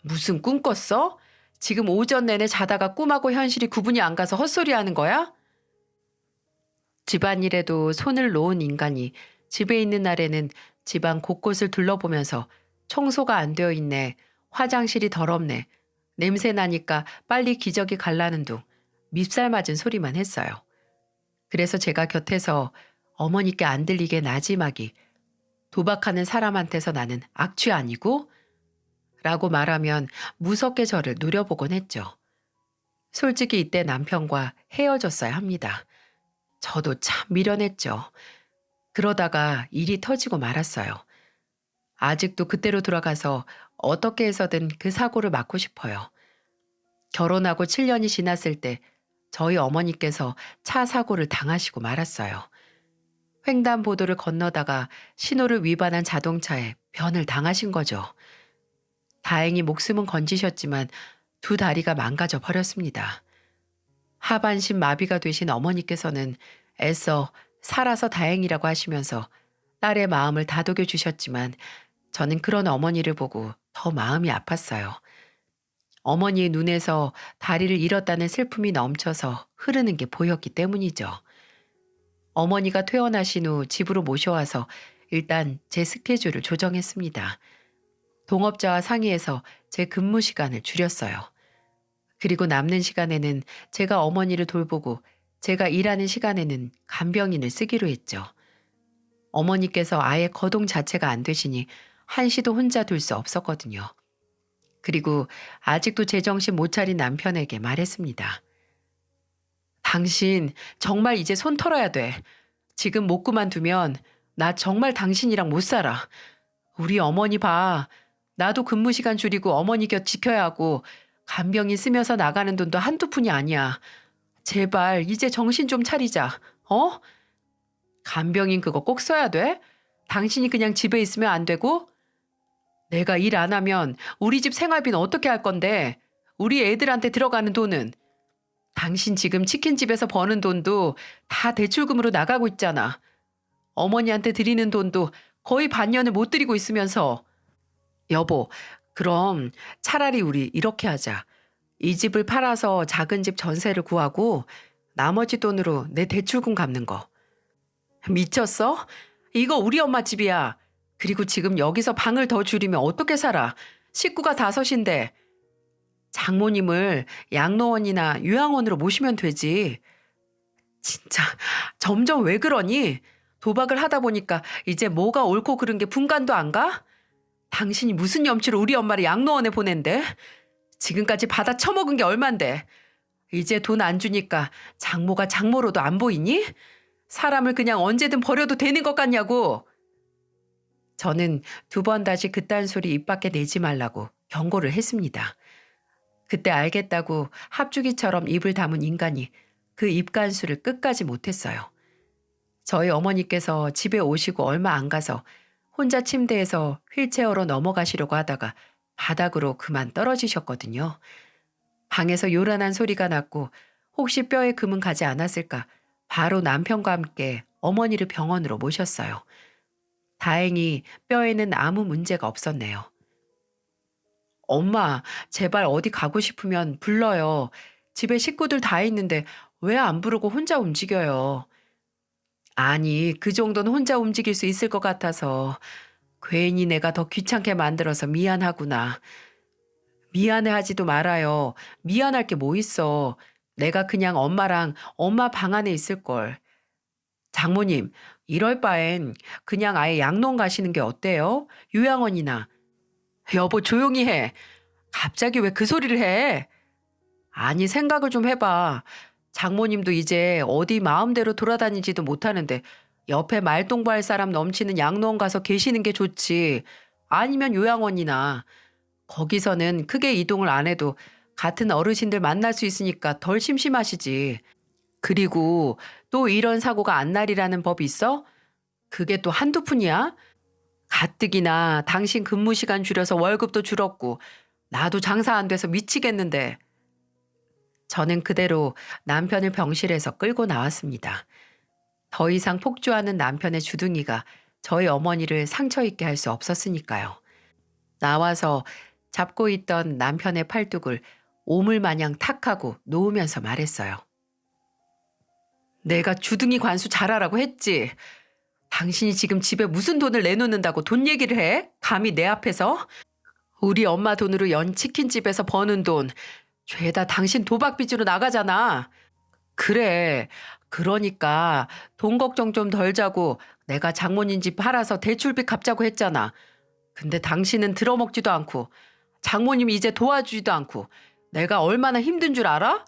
무슨 꿈 꿨어? 지금 오전 내내 자다가 꿈하고 현실이 구분이 안 가서 헛소리 하는 거야? 집안일에도 손을 놓은 인간이 집에 있는 날에는 집안 곳곳을 둘러보면서 청소가 안 되어 있네, 화장실이 더럽네, 냄새 나니까 빨리 기저귀 갈라는 둥 밉살 맞은 소리만 했어요. 그래서 제가 곁에서 어머니께 안 들리게 나지막이 도박하는 사람한테서 나는 악취 아니고? 라고 말하면 무섭게 저를 노려보곤 했죠. 솔직히 이때 남편과 헤어졌어야 합니다. 저도 참 미련했죠. 그러다가 일이 터지고 말았어요. 아직도 그때로 돌아가서 어떻게 해서든 그 사고를 막고 싶어요. 결혼하고 7년이 지났을 때 저희 어머니께서 차 사고를 당하시고 말았어요. 횡단보도를 건너다가 신호를 위반한 자동차에 변을 당하신 거죠. 다행히 목숨은 건지셨지만 두 다리가 망가져 버렸습니다. 하반신 마비가 되신 어머니께서는 애써 살아서 다행이라고 하시면서 딸의 마음을 다독여 주셨지만 저는 그런 어머니를 보고 더 마음이 아팠어요. 어머니의 눈에서 다리를 잃었다는 슬픔이 넘쳐서 흐르는 게 보였기 때문이죠. 어머니가 퇴원하신 후 집으로 모셔와서 일단 제 스케줄을 조정했습니다. 동업자와 상의해서 제 근무 시간을 줄였어요. 그리고 남는 시간에는 제가 어머니를 돌보고 제가 일하는 시간에는 간병인을 쓰기로 했죠. 어머니께서 아예 거동 자체가 안 되시니 한시도 혼자 둘 수 없었거든요. 그리고 아직도 제정신 못 차린 남편에게 말했습니다. 당신 정말 이제 손 털어야 돼. 지금 못 그만두면 나 정말 당신이랑 못 살아. 우리 어머니 봐. 나도 근무 시간 줄이고 어머니 곁 지켜야 하고 간병인 쓰면서 나가는 돈도 한두 푼이 아니야. 제발 이제 정신 좀 차리자. 어? 간병인 그거 꼭 써야 돼? 당신이 그냥 집에 있으면 안 되고? 내가 일 안 하면 우리 집 생활비는 어떻게 할 건데? 우리 애들한테 들어가는 돈은? 당신 지금 치킨집에서 버는 돈도 다 대출금으로 나가고 있잖아. 어머니한테 드리는 돈도 거의 반년을 못 드리고 있으면서. 여보, 그럼 차라리 우리 이렇게 하자. 이 집을 팔아서 작은 집 전세를 구하고 나머지 돈으로 내 대출금 갚는 거. 미쳤어? 이거 우리 엄마 집이야. 그리고 지금 여기서 방을 더 줄이면 어떻게 살아? 식구가 5인데. 장모님을 양로원이나 요양원으로 모시면 되지. 진짜 점점 왜 그러니? 도박을 하다 보니까 이제 뭐가 옳고 그른 게 분간도 안 가? 당신이 무슨 염치로 우리 엄마를 양로원에 보낸대? 지금까지 받아 처먹은 게 얼만데. 이제 돈 안 주니까 장모가 장모로도 안 보이니? 사람을 그냥 언제든 버려도 되는 것 같냐고. 저는 2번 다시 그딴 소리 입 밖에 내지 말라고 경고를 했습니다. 그때 알겠다고 합주기처럼 입을 다문 인간이 그 입간수를 끝까지 못했어요. 저희 어머니께서 집에 오시고 얼마 안 가서 혼자 침대에서 휠체어로 넘어가시려고 하다가 바닥으로 그만 떨어지셨거든요. 방에서 요란한 소리가 났고 혹시 뼈에 금은 가지 않았을까 바로 남편과 함께 어머니를 병원으로 모셨어요. 다행히 뼈에는 아무 문제가 없었네요. 엄마, 제발 어디 가고 싶으면 불러요. 집에 식구들 다 있는데 왜 안 부르고 혼자 움직여요? 아니, 그 정도는 혼자 움직일 수 있을 것 같아서 괜히 내가 더 귀찮게 만들어서 미안하구나. 미안해하지도 말아요. 미안할 게 뭐 있어. 내가 그냥 엄마랑 엄마 방 안에 있을걸. 장모님, 이럴 바엔 그냥 아예 양로원 가시는 게 어때요? 요양원이나. 여보, 조용히 해. 갑자기 왜 그 소리를 해? 아니, 생각을 좀 해봐. 장모님도 이제 어디 마음대로 돌아다니지도 못하는데 옆에 말동무할 사람 넘치는 양로원 가서 계시는 게 좋지. 아니면 요양원이나. 거기서는 크게 이동을 안 해도 같은 어르신들 만날 수 있으니까 덜 심심하시지. 그리고 또 이런 사고가 안 날이라는 법이 있어? 그게 또 한두 푼이야? 가뜩이나 당신 근무 시간 줄여서 월급도 줄었고 나도 장사 안 돼서 미치겠는데. 저는 그대로 남편을 병실에서 끌고 나왔습니다. 더 이상 폭주하는 남편의 주둥이가 저희 어머니를 상처 입게 할 수 없었으니까요. 나와서 잡고 있던 남편의 팔뚝을 오물마냥 탁하고 놓으면서 말했어요. 내가 주둥이 관수 잘하라고 했지. 당신이 지금 집에 무슨 돈을 내놓는다고 돈 얘기를 해? 감히 내 앞에서? 우리 엄마 돈으로 연 치킨집에서 버는 돈 죄다 당신 도박 빚으로 나가잖아. 그래. 그러니까 돈 걱정 좀 덜 자고 내가 장모님 집 팔아서 대출빚 갚자고 했잖아. 근데 당신은 들어먹지도 않고 장모님이 이제 도와주지도 않고 내가 얼마나 힘든 줄 알아?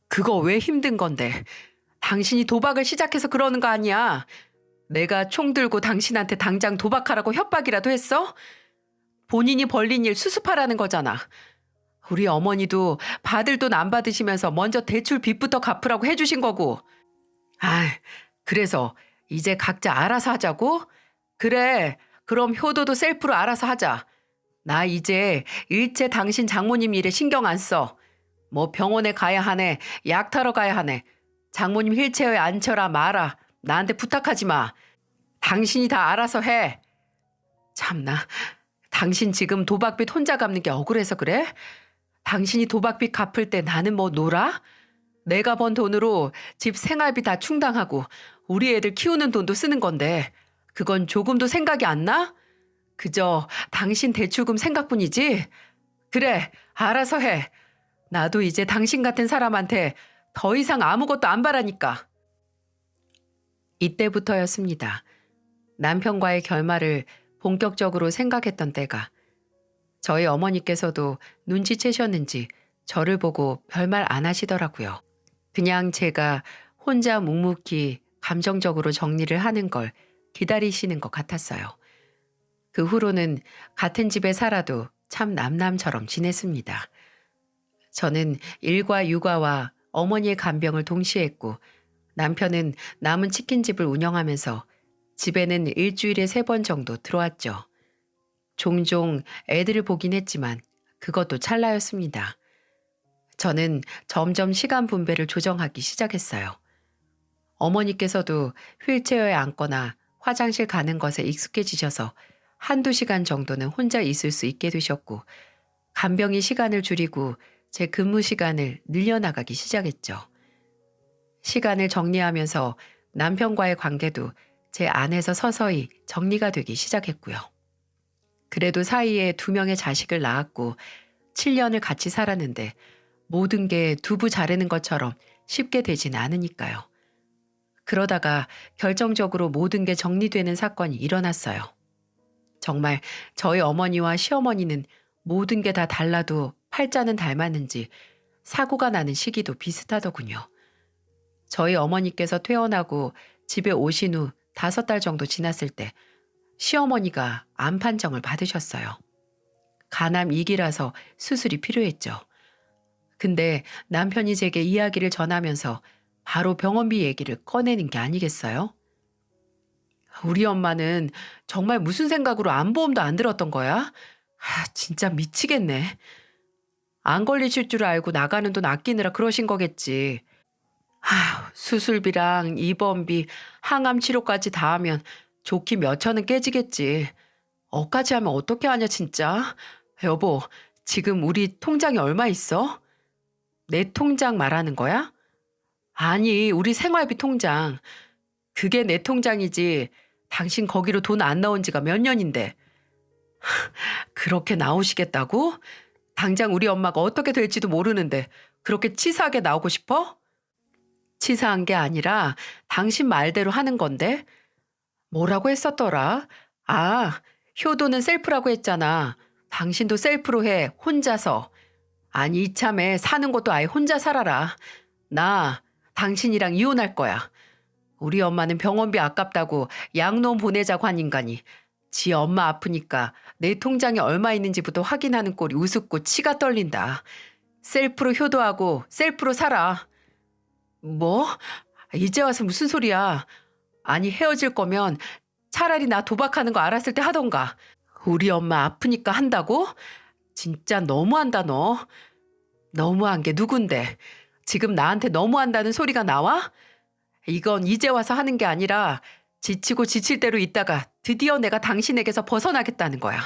그거 왜 힘든 건데? 당신이 도박을 시작해서 그러는 거 아니야. 내가 총 들고 당신한테 당장 도박하라고 협박이라도 했어? 본인이 벌린 일 수습하라는 거잖아. 우리 어머니도 받을 돈 안 받으시면서 먼저 대출 빚부터 갚으라고 해주신 거고. 아, 그래서 이제 각자 알아서 하자고? 그래, 그럼 효도도 셀프로 알아서 하자. 나 이제 일체 당신 장모님 일에 신경 안 써. 뭐 병원에 가야 하네, 약 타러 가야 하네. 장모님 휠체어에 앉혀라 마라. 나한테 부탁하지 마. 당신이 다 알아서 해. 참나, 당신 지금 도박빚 혼자 갚는 게 억울해서 그래? 당신이 도박빚 갚을 때 나는 뭐 놀아? 내가 번 돈으로 집 생활비 다 충당하고 우리 애들 키우는 돈도 쓰는 건데 그건 조금도 생각이 안 나? 그저 당신 대출금 생각뿐이지? 그래, 알아서 해. 나도 이제 당신 같은 사람한테 더 이상 아무것도 안 바라니까. 이때부터였습니다. 남편과의 결말을 본격적으로 생각했던 때가. 저희 어머니께서도 눈치채셨는지 저를 보고 별말 안 하시더라고요. 그냥 제가 혼자 묵묵히 감정적으로 정리를 하는 걸 기다리시는 것 같았어요. 그 후로는 같은 집에 살아도 참 남남처럼 지냈습니다. 저는 일과 육아와 어머니의 간병을 동시에 했고 남편은 남은 치킨집을 운영하면서 집에는 일주일에 3번 정도 들어왔죠. 종종 애들을 보긴 했지만 그것도 찰나였습니다. 저는 점점 시간 분배를 조정하기 시작했어요. 어머니께서도 휠체어에 앉거나 화장실 가는 것에 익숙해지셔서 한두 시간 정도는 혼자 있을 수 있게 되셨고 간병이 시간을 줄이고 제 근무 시간을 늘려나가기 시작했죠. 시간을 정리하면서 남편과의 관계도 제 안에서 서서히 정리가 되기 시작했고요. 그래도 사이에 2명의 자식을 낳았고 7년을 같이 살았는데 모든 게 두부 자르는 것처럼 쉽게 되진 않으니까요. 그러다가 결정적으로 모든 게 정리되는 사건이 일어났어요. 정말 저희 어머니와 시어머니는 모든 게 다 달라도 팔자는 닮았는지 사고가 나는 시기도 비슷하더군요. 저희 어머니께서 퇴원하고 집에 오신 후 5달 정도 지났을 때 시어머니가 암 판정을 받으셨어요. 간암 2기라서 수술이 필요했죠. 근데 남편이 제게 이야기를 전하면서 바로 병원비 얘기를 꺼내는 게 아니겠어요? 우리 엄마는 정말 무슨 생각으로 안보험도 안 들었던 거야? 진짜 미치겠네. 안 걸리실 줄 알고 나가는 돈 아끼느라 그러신 거겠지. 수술비랑 입원비, 항암 치료까지 다 하면 좋기 몇 천은 깨지겠지. 억까지 하면 어떻게 하냐 진짜. 여보, 지금 우리 통장에 얼마 있어? 내 통장 말하는 거야? 아니, 우리 생활비 통장. 그게 내 통장이지. 당신 거기로 돈 안 넣은 지가 몇 년인데. 그렇게 나오시겠다고? 당장 우리 엄마가 어떻게 될지도 모르는데 그렇게 치사하게 나오고 싶어? 치사한 게 아니라 당신 말대로 하는 건데. 뭐라고 했었더라? 아, 효도는 셀프라고 했잖아. 당신도 셀프로 해, 혼자서. 아니, 이참에 사는 것도 아예 혼자 살아라. 나 당신이랑 이혼할 거야. 우리 엄마는 병원비 아깝다고 양로원 보내자고 한 인간이 지 엄마 아프니까 내 통장에 얼마 있는지부터 확인하는 꼴이 우습고 치가 떨린다. 셀프로 효도하고 셀프로 살아. 뭐? 이제 와서 무슨 소리야. 아니 헤어질 거면 차라리 나 도박하는 거 알았을 때 하던가. 우리 엄마 아프니까 한다고? 진짜 너무한다 너. 너무한 게 누군데? 지금 나한테 너무한다는 소리가 나와? 이건 이제 와서 하는 게 아니라 지치고 지칠 대로 있다가 드디어 내가 당신에게서 벗어나겠다는 거야.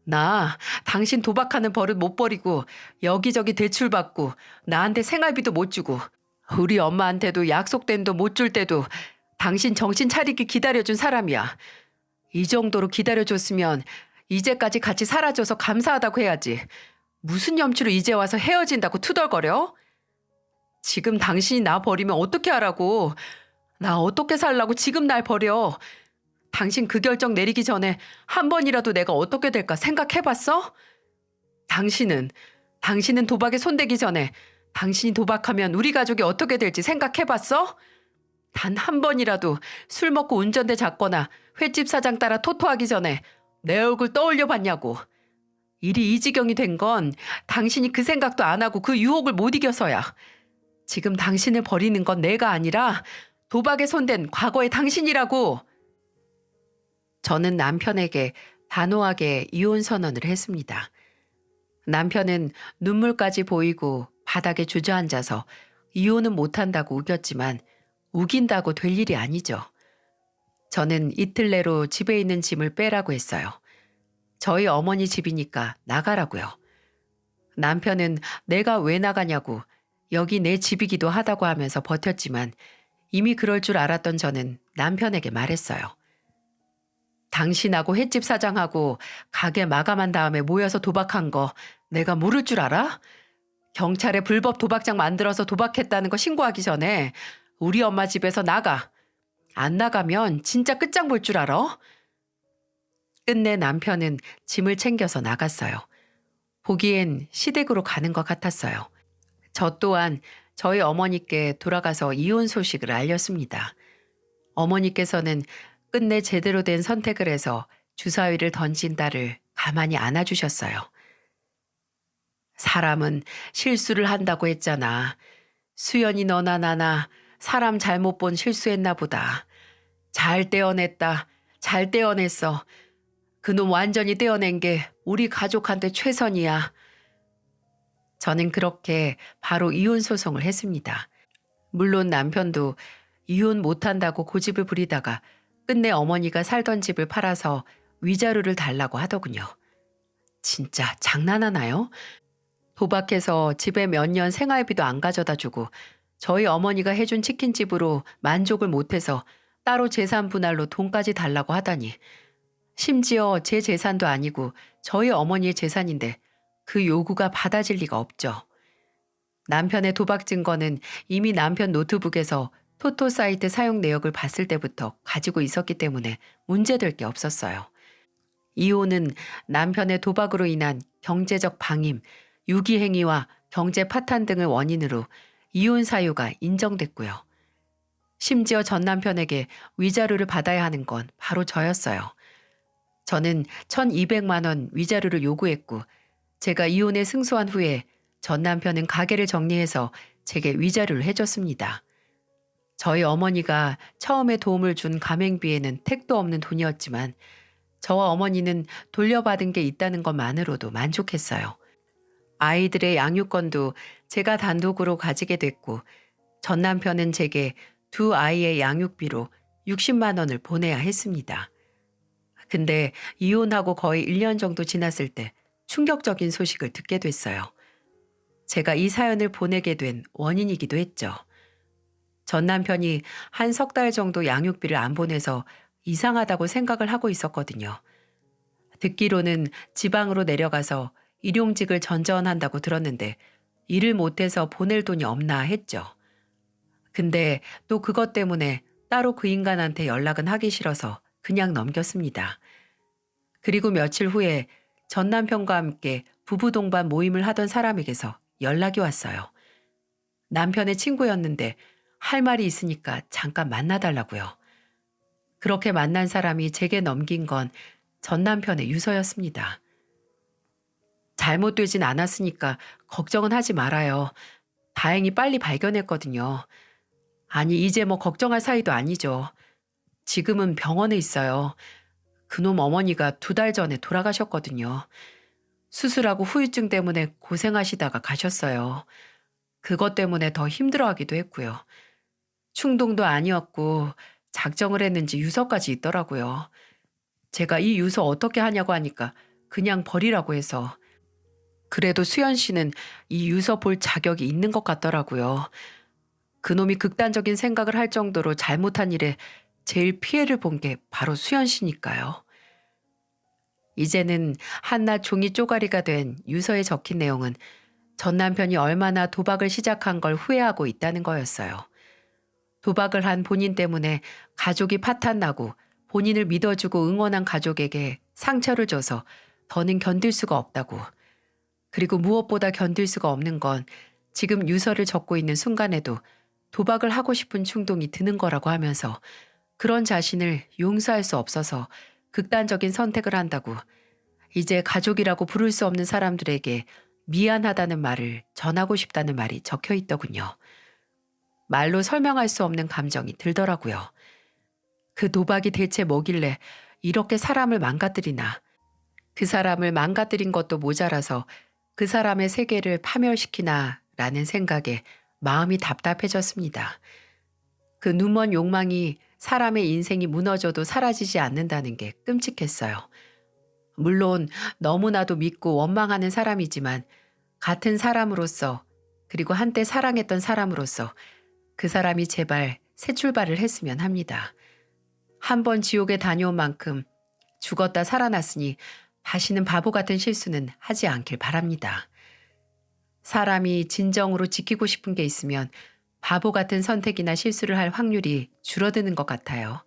나 당신 도박하는 버릇 못 버리고 여기저기 대출받고 나한테 생활비도 못 주고 우리 엄마한테도 약속된 돈 못 줄 때도 당신 정신 차리게 기다려준 사람이야. 이 정도로 기다려줬으면 이제까지 같이 살아줘서 감사하다고 해야지. 무슨 염치로 이제 와서 헤어진다고 투덜거려? 지금 당신이 나 버리면 어떻게 하라고. 나 어떻게 살라고 지금 날 버려. 당신 그 결정 내리기 전에 한 번이라도 내가 어떻게 될까 생각해봤어? 당신은 도박에 손대기 전에 당신이 도박하면 우리 가족이 어떻게 될지 생각해봤어? 단 한 번이라도 술 먹고 운전대 잡거나 횟집 사장 따라 토토하기 전에 내 얼굴 떠올려 봤냐고. 일이 이 지경이 된 건 당신이 그 생각도 안 하고 그 유혹을 못 이겨서야. 지금 당신을 버리는 건 내가 아니라 도박에 손댄 과거의 당신이라고. 저는 남편에게 단호하게 이혼 선언을 했습니다. 남편은 눈물까지 보이고 바닥에 주저앉아서 이혼은 못한다고 우겼지만 우긴다고 될 일이 아니죠. 저는 이틀 내로 집에 있는 짐을 빼라고 했어요. 저희 어머니 집이니까 나가라고요. 남편은 내가 왜 나가냐고 여기 내 집이기도 하다고 하면서 버텼지만 이미 그럴 줄 알았던 저는 남편에게 말했어요. 당신하고 횟집 사장하고 가게 마감한 다음에 모여서 도박한 거 내가 모를 줄 알아? 경찰에 불법 도박장 만들어서 도박했다는 거 신고하기 전에 우리 엄마 집에서 나가. 안 나가면 진짜 끝장 볼 줄 알아? 끝내 남편은 짐을 챙겨서 나갔어요. 보기엔 시댁으로 가는 것 같았어요. 저 또한 저희 어머니께 돌아가서 이혼 소식을 알렸습니다. 어머니께서는 끝내 제대로 된 선택을 해서 주사위를 던진 딸을 가만히 안아주셨어요. 사람은 실수를 한다고 했잖아. 수연이 너나 나나 사람 잘못 본 실수했나 보다. 잘 떼어냈다. 잘 떼어냈어. 그놈 완전히 떼어낸 게 우리 가족한테 최선이야. 저는 그렇게 바로 이혼 소송을 했습니다. 물론 남편도 이혼 못한다고 고집을 부리다가 끝내 어머니가 살던 집을 팔아서 위자료를 달라고 하더군요. 진짜 장난하나요? 도박해서 집에 몇 년 생활비도 안 가져다 주고 저희 어머니가 해준 치킨집으로 만족을 못해서 따로 재산 분할로 돈까지 달라고 하다니. 심지어 제 재산도 아니고 저희 어머니의 재산인데 그 요구가 받아질 리가 없죠. 남편의 도박 증거는 이미 남편 노트북에서 토토 사이트 사용 내역을 봤을 때부터 가지고 있었기 때문에 문제될 게 없었어요. 이혼은 남편의 도박으로 인한 경제적 방임, 유기행위와 경제 파탄 등을 원인으로 이혼 사유가 인정됐고요. 심지어 전 남편에게 위자료를 받아야 하는 건 바로 저였어요. 저는 1,200만 원 위자료를 요구했고 제가 이혼에 승소한 후에 전 남편은 가게를 정리해서 제게 위자료를 해줬습니다. 저희 어머니가 처음에 도움을 준 가맹비에는 택도 없는 돈이었지만 저와 어머니는 돌려받은 게 있다는 것만으로도 만족했어요. 아이들의 양육권도 제가 단독으로 가지게 됐고 전 남편은 제게 두 아이의 양육비로 60만 원을 보내야 했습니다. 근데 이혼하고 거의 1년 정도 지났을 때 충격적인 소식을 듣게 됐어요. 제가 이 사연을 보내게 된 원인이기도 했죠. 전 남편이 한 석 달 정도 양육비를 안 보내서 이상하다고 생각을 하고 있었거든요. 듣기로는 지방으로 내려가서 일용직을 전전한다고 들었는데 일을 못해서 보낼 돈이 없나 했죠. 근데 또 그것 때문에 따로 그 인간한테 연락은 하기 싫어서 그냥 넘겼습니다. 그리고 며칠 후에 전 남편과 함께 부부 동반 모임을 하던 사람에게서 연락이 왔어요. 남편의 친구였는데 할 말이 있으니까 잠깐 만나달라고요. 그렇게 만난 사람이 제게 넘긴 건 전 남편의 유서였습니다. 잘못되진 않았으니까 걱정은 하지 말아요. 다행히 빨리 발견했거든요. 아니, 이제 뭐 걱정할 사이도 아니죠. 지금은 병원에 있어요. 그놈 어머니가 2달 전에 돌아가셨거든요. 수술하고 후유증 때문에 고생하시다가 가셨어요. 그것 때문에 더 힘들어하기도 했고요. 충동도 아니었고 작정을 했는지 유서까지 있더라고요. 제가 이 유서 어떻게 하냐고 하니까 그냥 버리라고 해서. 그래도 수연 씨는 이 유서 볼 자격이 있는 것 같더라고요. 그놈이 극단적인 생각을 할 정도로 잘못한 일에 제일 피해를 본 게 바로 수연 씨니까요. 이제는 한낱 종이 쪼가리가 된 유서에 적힌 내용은 전 남편이 얼마나 도박을 시작한 걸 후회하고 있다는 거였어요. 도박을 한 본인 때문에 가족이 파탄나고 본인을 믿어주고 응원한 가족에게 상처를 줘서 더는 견딜 수가 없다고. 그리고 무엇보다 견딜 수가 없는 건 지금 유서를 적고 있는 순간에도 도박을 하고 싶은 충동이 드는 거라고 하면서 그런 자신을 용서할 수 없어서 극단적인 선택을 한다고 이제 가족이라고 부를 수 없는 사람들에게 미안하다는 말을 전하고 싶다는 말이 적혀 있더군요. 말로 설명할 수 없는 감정이 들더라고요. 그 도박이 대체 뭐길래 이렇게 사람을 망가뜨리나. 그 사람을 망가뜨린 것도 모자라서 그 사람의 세계를 파멸시키나 라는 생각에 마음이 답답해졌습니다. 그 눈먼 욕망이 사람의 인생이 무너져도 사라지지 않는다는 게 끔찍했어요. 물론 너무나도 믿고 원망하는 사람이지만 같은 사람으로서 그리고 한때 사랑했던 사람으로서 그 사람이 제발 새 출발을 했으면 합니다. 한 번 지옥에 다녀온 만큼 죽었다 살아났으니 다시는 바보 같은 실수는 하지 않길 바랍니다. 사람이 진정으로 지키고 싶은 게 있으면 바보 같은 선택이나 실수를 할 확률이 줄어드는 것 같아요.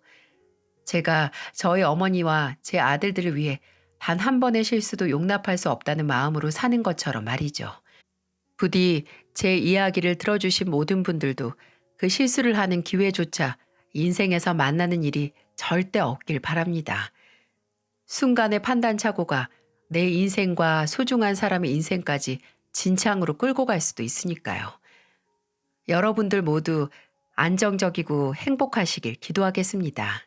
제가 저희 어머니와 제 아들들을 위해 단 한 번의 실수도 용납할 수 없다는 마음으로 사는 것처럼 말이죠. 부디 제 이야기를 들어주신 모든 분들도 그 실수를 하는 기회조차 인생에서 만나는 일이 절대 없길 바랍니다. 순간의 판단착오가 내 인생과 소중한 사람의 인생까지 진창으로 끌고 갈 수도 있으니까요. 여러분들 모두 안정적이고 행복하시길 기도하겠습니다.